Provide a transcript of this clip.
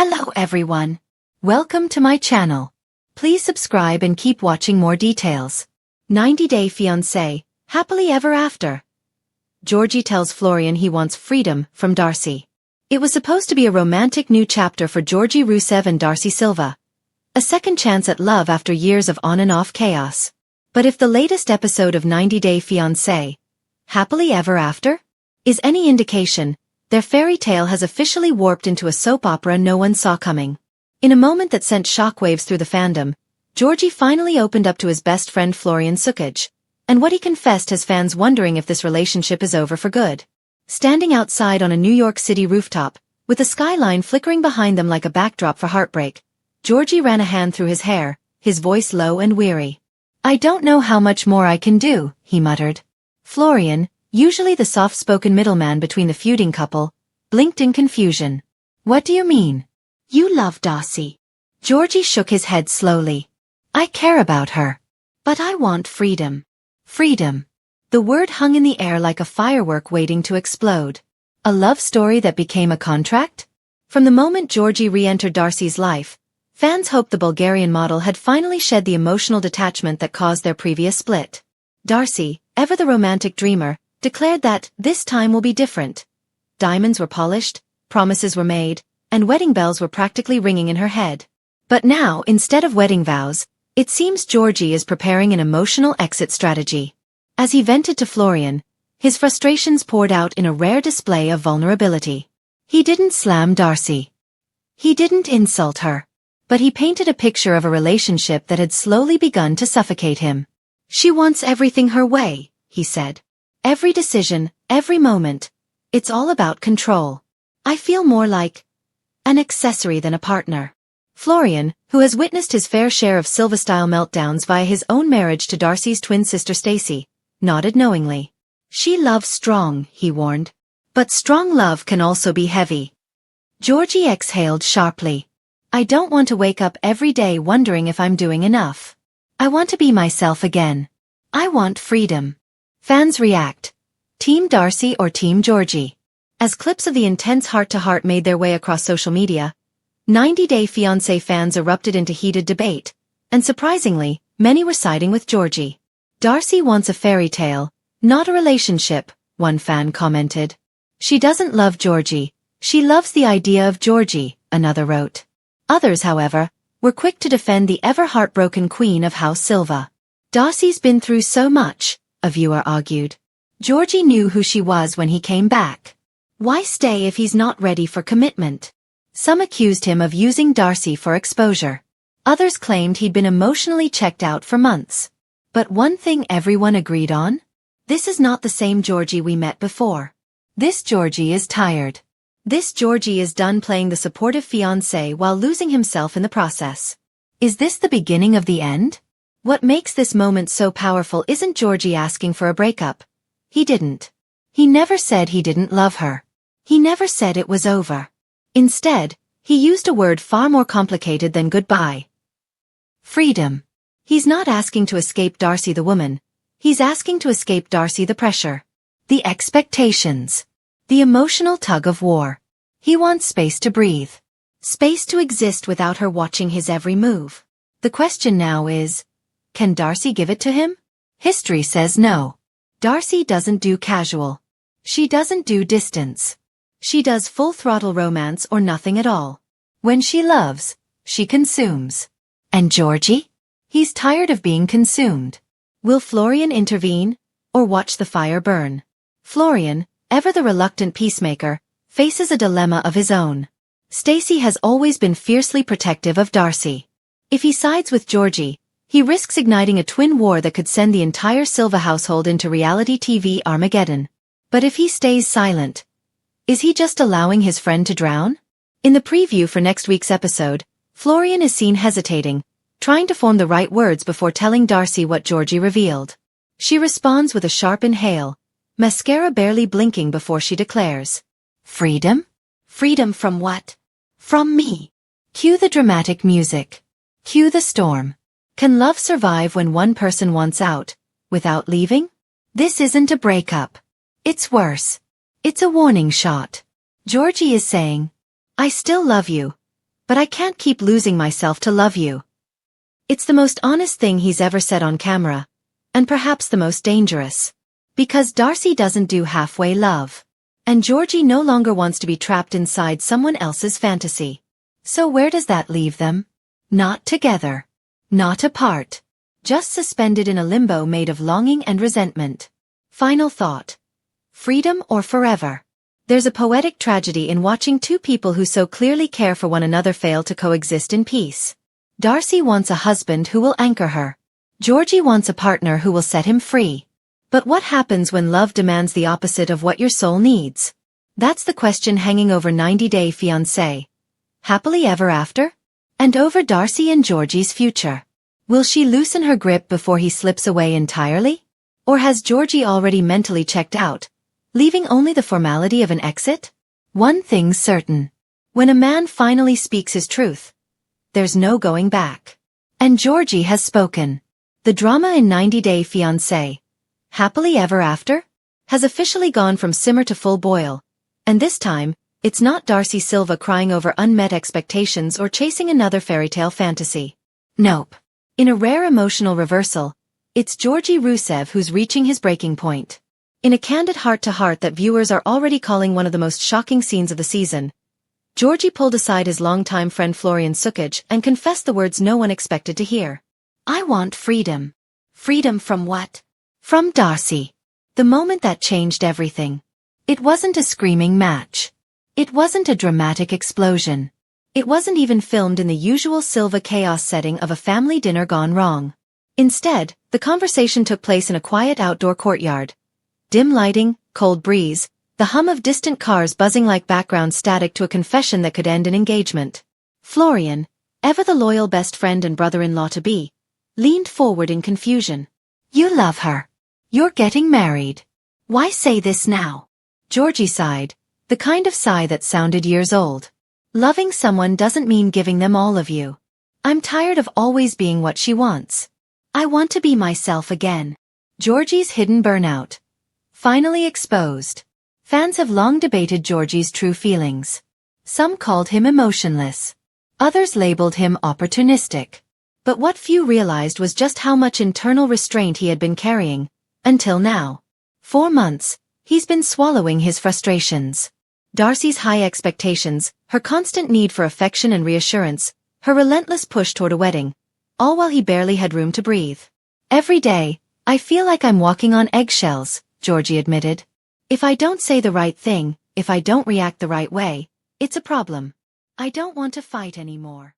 Hello everyone. Welcome to my channel. Please subscribe and keep watching more details. 90-Day Fiancé, Happily Ever After. Georgi tells Florian he wants freedom from Darcey. It was supposed to be a romantic new chapter for Georgi Rusev and Darcey Silva. A second chance at love after years of on and off chaos. But if the latest episode of 90-Day Fiancé, Happily Ever After, is any indication, their fairy tale has officially warped into a soap opera no one saw coming. In a moment that sent shockwaves through the fandom, Georgi finally opened up to his best friend Florian Sukic, and what he confessed has fans wondering if this relationship is over for good. Standing outside on a New York City rooftop, with the skyline flickering behind them like a backdrop for heartbreak, Georgi ran a hand through his hair, his voice low and weary. "I don't know how much more I can do," he muttered. Florian, usually the soft-spoken middleman between the feuding couple, blinked in confusion. "What do you mean? You love Darcey." Georgi shook his head slowly. "I care about her. But I want freedom." Freedom. The word hung in the air like a firework waiting to explode. A love story that became a contract? From the moment Georgi re-entered Darcey's life, fans hoped the Bulgarian model had finally shed the emotional detachment that caused their previous split. Darcey, ever the romantic dreamer, declared that this time will be different. Diamonds were polished, promises were made, and wedding bells were practically ringing in her head. But now, instead of wedding vows, it seems Georgi is preparing an emotional exit strategy. As he vented to Florian, his frustrations poured out in a rare display of vulnerability. He didn't slam Darcey. He didn't insult her. But he painted a picture of a relationship that had slowly begun to suffocate him. "She wants everything her way," he said. "Every decision, every moment. It's all about control. I feel more like an accessory than a partner." Florian, who has witnessed his fair share of Silva-style meltdowns via his own marriage to Darcey's twin sister Stacey, nodded knowingly. "She loves strong," he warned. "But strong love can also be heavy." Georgi exhaled sharply. "I don't want to wake up every day wondering if I'm doing enough. I want to be myself again. I want freedom." Fans react. Team Darcey or Team Georgi? As clips of the intense heart-to-heart made their way across social media, 90-Day Fiancé fans erupted into heated debate, and surprisingly, many were siding with Georgi. "Darcey wants a fairy tale, not a relationship," one fan commented. "She doesn't love Georgi, she loves the idea of Georgi," another wrote. Others, however, were quick to defend the ever-heartbroken queen of House Silva. "Darcey's been through so much," a viewer argued. "Georgi knew who she was when he came back. Why stay if he's not ready for commitment?" Some accused him of using Darcey for exposure. Others claimed he'd been emotionally checked out for months. But one thing everyone agreed on? This is not the same Georgi we met before. This Georgi is tired. This Georgi is done playing the supportive fiancé while losing himself in the process. Is this the beginning of the end? What makes this moment so powerful isn't Georgi asking for a breakup. He didn't. He never said he didn't love her. He never said it was over. Instead, he used a word far more complicated than goodbye. Freedom. He's not asking to escape Darcey the woman. He's asking to escape Darcey the pressure. The expectations. The emotional tug-of-war. He wants space to breathe. Space to exist without her watching his every move. The question now is, can Darcey give it to him? History says no. Darcey doesn't do casual. She doesn't do distance. She does full-throttle romance or nothing at all. When she loves, she consumes. And Georgi? He's tired of being consumed. Will Florian intervene, or watch the fire burn? Florian, ever the reluctant peacemaker, faces a dilemma of his own. Stacey has always been fiercely protective of Darcey. If he sides with Georgi, he risks igniting a twin war that could send the entire Silva household into reality TV Armageddon. But if he stays silent, is he just allowing his friend to drown? In the preview for next week's episode, Florian is seen hesitating, trying to form the right words before telling Darcey what Georgi revealed. She responds with a sharp inhale, mascara barely blinking before she declares, "Freedom? Freedom from what? From me." Cue the dramatic music. Cue the storm. Can love survive when one person wants out, without leaving? This isn't a breakup. It's worse. It's a warning shot. Georgi is saying, "I still love you, but I can't keep losing myself to love you. It's the most honest thing he's ever said on camera, and perhaps the most dangerous. Because Darcey doesn't do halfway love. And Georgi no longer wants to be trapped inside someone else's fantasy. So where does that leave them? Not together. Not apart. Just suspended in a limbo made of longing and resentment. Final thought. Freedom or forever? There's a poetic tragedy in watching two people who so clearly care for one another fail to coexist in peace. Darcey wants a husband who will anchor her. Georgi wants a partner who will set him free. But what happens when love demands the opposite of what your soul needs? That's the question hanging over 90 Day Fiancé. Happily ever after? And over Darcey and Georgi's future. Will she loosen her grip before he slips away entirely? Or has Georgi already mentally checked out, leaving only the formality of an exit? One thing's certain. When a man finally speaks his truth, there's no going back. And Georgi has spoken. The drama in 90 Day Fiancé, Happily Ever After, has officially gone from simmer to full boil. And this time, it's not Darcey Silva crying over unmet expectations or chasing another fairytale fantasy. Nope. In a rare emotional reversal, it's Georgi Rusev who's reaching his breaking point. In a candid heart-to-heart that viewers are already calling one of the most shocking scenes of the season, Georgi pulled aside his longtime friend Florian Sukic and confessed the words no one expected to hear. I want freedom. Freedom from what? From Darcey. The moment that changed everything. It wasn't a screaming match. It wasn't a dramatic explosion. It wasn't even filmed in the usual Silva chaos setting of a family dinner gone wrong. Instead, the conversation took place in a quiet outdoor courtyard. Dim lighting, cold breeze, the hum of distant cars buzzing like background static to a confession that could end an engagement. Florian, ever the loyal best friend and brother-in-law-to-be, leaned forward in confusion. You love her. You're getting married. Why say this now? Georgi sighed, the kind of sigh that sounded years old. Loving someone doesn't mean giving them all of you. I'm tired of always being what she wants. I want to be myself again. Georgi's hidden burnout. Finally exposed. Fans have long debated Georgi's true feelings. Some called him emotionless. Others labeled him opportunistic. But what few realized was just how much internal restraint he had been carrying, until now. 4 months, he's been swallowing his frustrations. Darcey's high expectations, her constant need for affection and reassurance, her relentless push toward a wedding, all while he barely had room to breathe. Every day, I feel like I'm walking on eggshells, Georgi admitted. If I don't say the right thing, if I don't react the right way, it's a problem. I don't want to fight anymore.